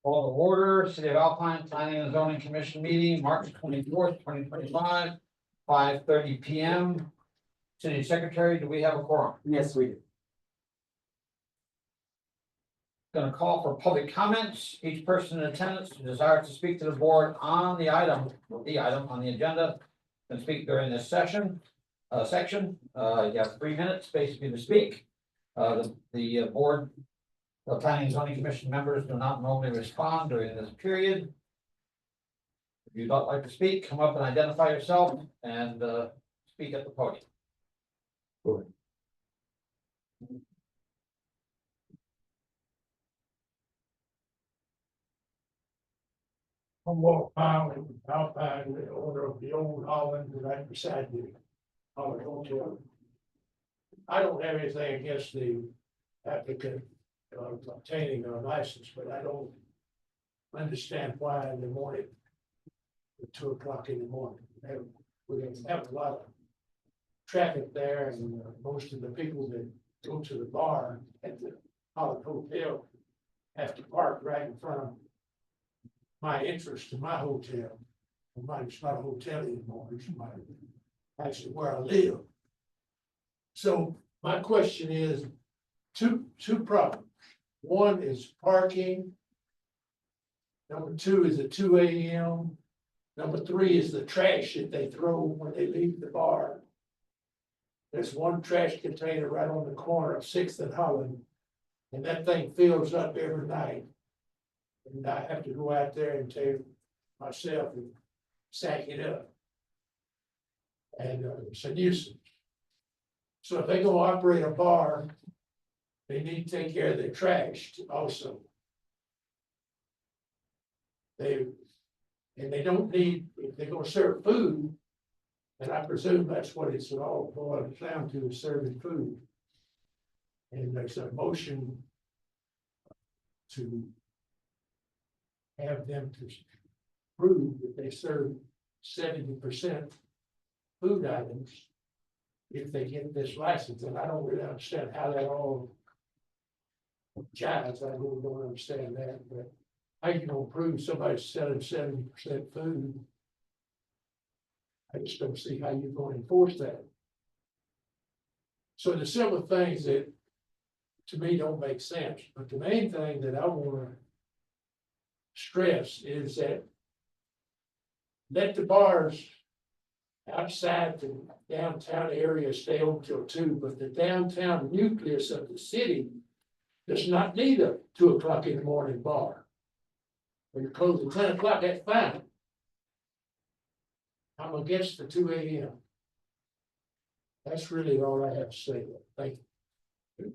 Call to order, City of Alpine Planning and Zoning Commission meeting, March 24th, 2025, 5:30 PM. City Secretary, do we have a quorum? Yes, we do. Going to call for public comments. Each person in attendance who desires to speak to the board on the item on the agenda can speak during this section. You have 3 minutes basically to speak. The board, the Planning and Zoning Commission members do not normally respond during this period. If you'd like to speak, come up and identify yourself and speak at the podium. I'm Walt Powell, Alpine, the owner of the old Holland right beside the Holland Hotel. I don't have anything against the applicant obtaining a license, but I don't understand why in the morning, at 2 o'clock in the morning. We have a lot of traffic there, and most of the people that go to the bar at the Holland Hotel have to park right in front of my entrance to my hotel. It's not a hotel anymore, it's actually where I live. So my question is, two problems. One is parking. Number 2 is at 2 AM. Number 3 is the trash that they throw when they leave the bar. There's one trash container right on the corner of 6th and Holland, and that thing fills up every night. And I have to go out there and take myself and sack it up. And it's a nuisance. So if they go operate a bar, they need to take care of their trash also. They don't need, if they're gonna serve food, and I presume that's what it's all boiled down to, is serving food. And there's a motion to have them to prove that they serve 70% food items if they get this license, and I don't really understand how that all jives. I really don't understand that, but how you gonna prove somebody's selling 70% food? I just don't see how you're gonna enforce that. So there's several things that to me don't make sense, but the main thing that I wanna stress is that let the bars outside the downtown area stay open till 2, but the downtown nucleus of the city does not need a 2 o'clock in the morning bar. When you close at 10 o'clock, that's fine. I'm against the 2 AM. That's really all I have to say. Thank you.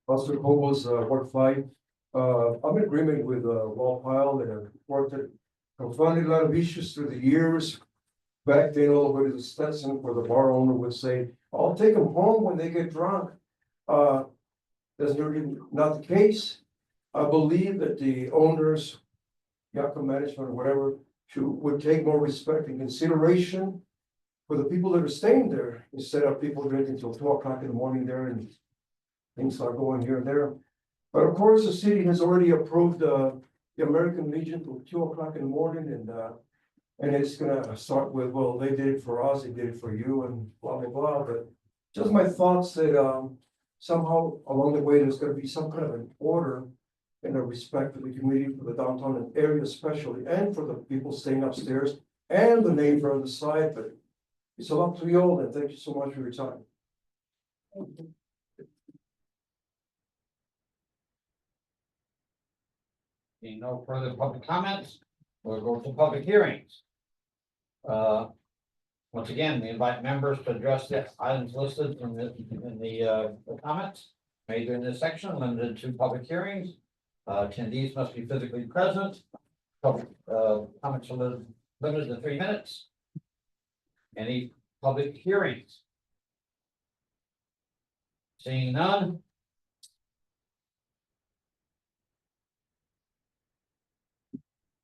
Buster Cobos, Ward 5. I'm in agreement with Walt Pyle and I've worked it, confronted a lot of issues through the years. Back then, all the way to the Stetson, where the bar owner would say, I'll take them home when they get drunk. That's really not the case. I believe that the owners, Yaku management or whatever, would take more respect and consideration for the people that are staying there, instead of people drinking till 2 o'clock in the morning there and things are going here and there. But of course, the city has already approved the American Legion till 2 o'clock in the morning, and it's gonna start with, well, they did it for us, they did it for you, and blah, blah, blah. But just my thoughts that somehow along the way, there's gonna be some kind of an order and a respect for the community, for the downtown area especially, and for the people staying upstairs and the neighbor on the side. But it's all up to you all, and thank you so much for your time. Seeing no further public comments, we'll go to public hearings. Once again, we invite members to address the items listed in the comments made during this section, limited to public hearings. Attendees must be physically present. Public comments are limited to 3 minutes. Any public hearings? Seeing none.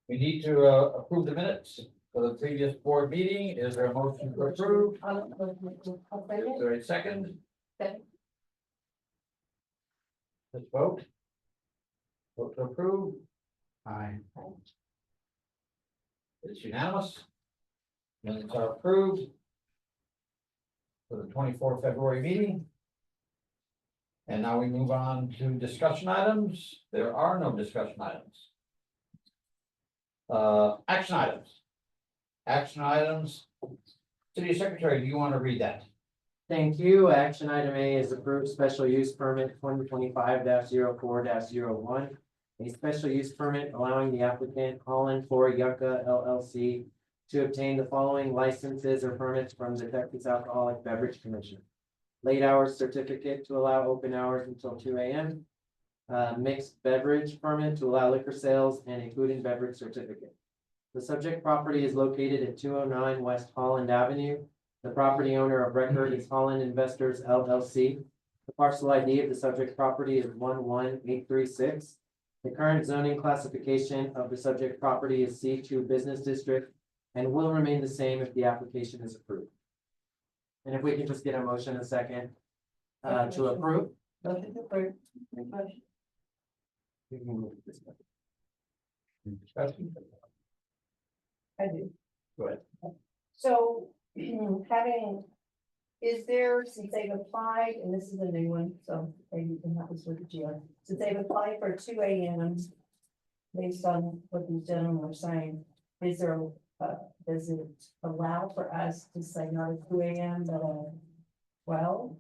We need to approve the minutes for the previous board meeting. Is there a motion to approve? I'll second. Is there a second? Second. Let's vote. Vote to approve. Aye. It's unanimous. Minutes are approved. For the 24th February meeting. And now we move on to discussion items. There are no discussion items. Action items. Action items. City Secretary, do you want to read that? Thank you. Action item A is approved special use permit 2025-04-01. A special use permit allowing the applicant Holland for Yucca LLC to obtain the following licenses or permits from the Texas Alcoholic Beverage Commission. Late hours certificate to allow open hours until 2 a.m. Mixed beverage permit to allow liquor sales and a food and beverage certificate. The subject property is located at 209 West Holland Avenue. The property owner of record is Holland Investors LLC. The parcel ID of the subject property is 11836. The current zoning classification of the subject property is C2 Business District and will remain the same if the application is approved. And if we can just get a motion in a second to approve. Motion to approve. Motion. We can move this one. Discussion? I do. Go ahead. So is there, since they've applied, and this is a new one, so maybe you can help us with the GR. Since they've applied for 2 a.m. based on what these gentlemen were saying, is there, does it allow for us to say not at 2 a.m. but well?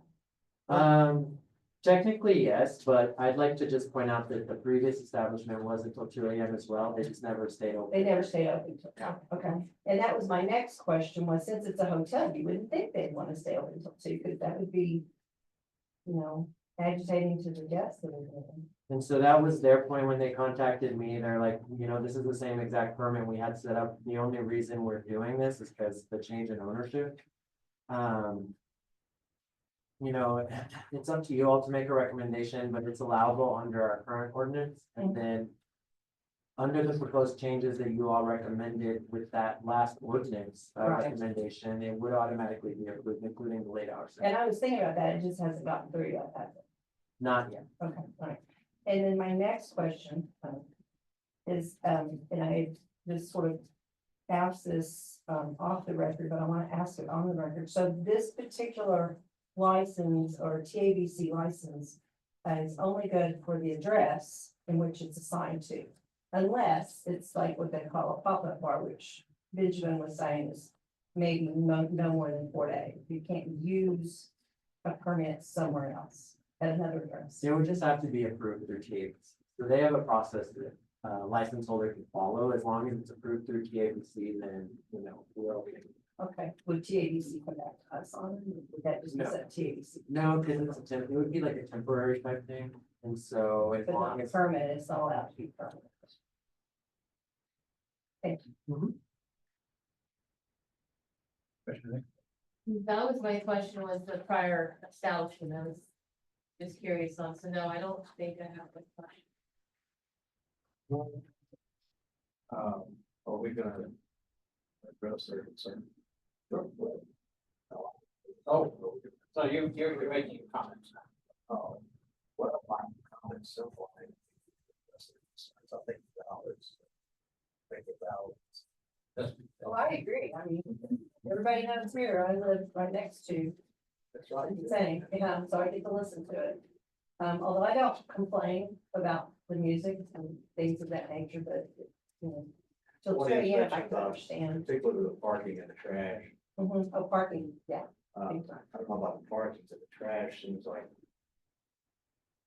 Technically, yes, but I'd like to just point out that the previous establishment was until 2 a.m. as well. They just never stayed open. They never stay open till now, okay. And that was my next question was, since it's a hotel, you wouldn't think they'd want to stay open until 2, because that would be, agitating to the guests that are there. And so that was their point when they contacted me. They're like, this is the same exact permit we had set up. The only reason we're doing this is because the change in ownership. It's up to you all to make a recommendation, but it's allowable under our current ordinance. And then under the proposed changes that you all recommended with that last ordinance Right. recommendation, it would automatically be approved, including the late hours. And I was thinking about that, it just hasn't gotten through yet, has it? Not yet. Okay, all right. And then my next question is, and I just sort of asked this off the record, but I want to ask it on the record. So this particular license or TABC license is only good for the address in which it's assigned to, unless it's like what they call a pop-up bar, which Benjamin was saying is maybe no more than 4 days. You can't use a permit somewhere else at another address. It would just have to be approved through TABC. So they have a process that license holder can follow. As long as it's approved through TABC, then, we're okay. Okay, would TABC come back to us on, it? Would that just be No. set TABC? No, because it would be like a temporary type thing. And so as But long not as. permit, it's not allowed to be permanent. That was my question, was the prior establishment, I was just curious on, so no, I don't think I have a question. Are we gonna address their concern? Oh, so you're making comments now. What are my comments so far? Something dollars. Think about. Well, I agree, I mean, everybody knows here, I live right next to That's right. the same, so I get to listen to it. Although I don't complain about the music and things of that nature, but, till Well, 2 yeah, a.m. I can especially, understand. Particularly the parking and the trash. Oh, parking, yeah. I big time. don't know about the parking, but the trash seems like.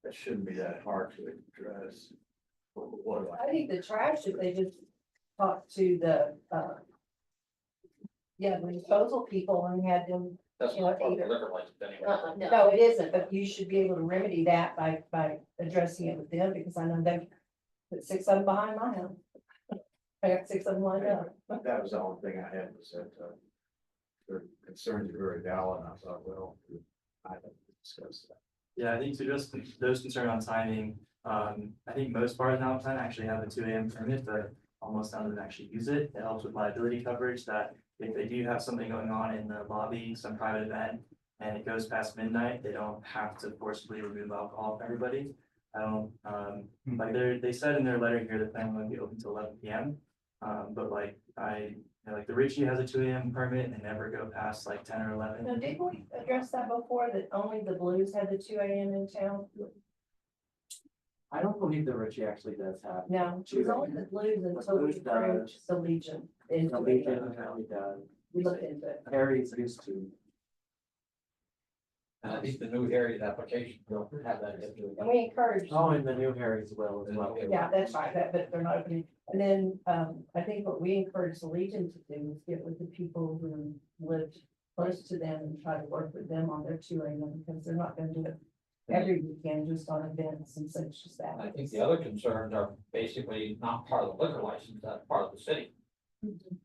That shouldn't be that hard to address. What do I think the trash, if they just talk to the, the disposal people and had them, That's not part of the liquor license anyway. no, it isn't, but you should be able to remedy that by addressing it with them, because I know they've put 6 of them behind my house. I got 6 of them lined up. That was the only thing I had was that, their concerns are very valid, and I thought, well, I have to discuss that. Yeah, I think to address those concerned on timing, I think most bars now actually have a 2 a.m. permit, but almost none of them actually use it. It helps with liability coverage that if they do have something going on in the lobby, some private event, and it goes past midnight, they don't have to forcibly remove alcohol from everybody. I don't, like they said in their letter here that they're going to be open till 11 p.m. But like like the Ritchie has a 2 a.m. permit and they never go past like 10 or 11. Now, didn't we address that before, that only the Blues had the 2 a.m. in town? I don't believe the Ritchie actually does have. No, it was only the Blues until we Blues approved does. the Legion. And The Legion apparently does. we looked into it. Harry's used to. And I think the new areas application will have that. And we encouraged. Oh, and the new Harry's will as well. Yeah, that's right, but they're not opening. And then, I think what we encourage the Legion to do is get with the people who lived close to them and try to work with them on their 2 a.m. because they're not gonna do it every weekend, just on events and such as that. I think the other concerns are basically not part of the liquor license, that's part of the city.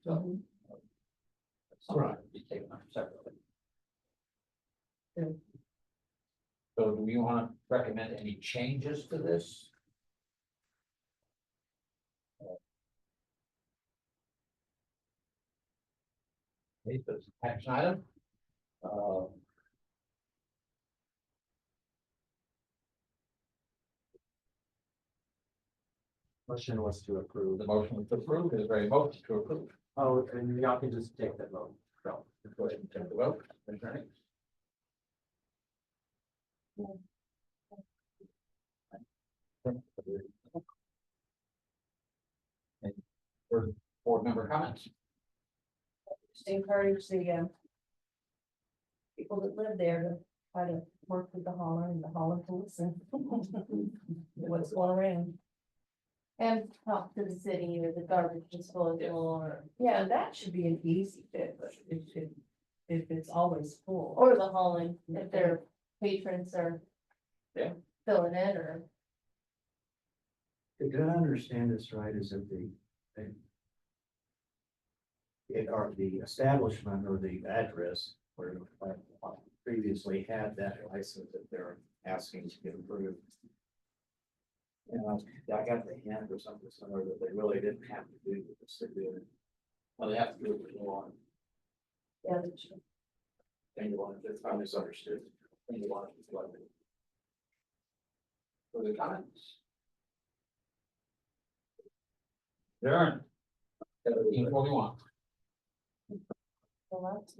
So. Something to be taken up separately. Yeah. So do we want to recommend any changes to this? Okay, so it's an action item. Motion was to approve. The motion was to approve, is there a motion to approve? Oh, and y'all can just take that vote. So, go ahead and take the vote. Attorney. Any further board member comments? Just encourage the, people that live there to try to work with the hauler and the hauler to listen. What's going around. And talk to the city or the garbage disposal or, Yeah, that should be an easy fix, if it's always full. or the hauling, if their patrons are. Yeah. Filling in or, Did I understand this right, is that the establishment or the address where previously had that license that they're asking to get approved? And I got the hint or something somewhere that they really didn't have to do this, they're doing. Well, they have to do it with law, Yeah, that should- and you want, it's, I misunderstood. And you want it to like. Further comments? Adjourned. 17:41. well, that's.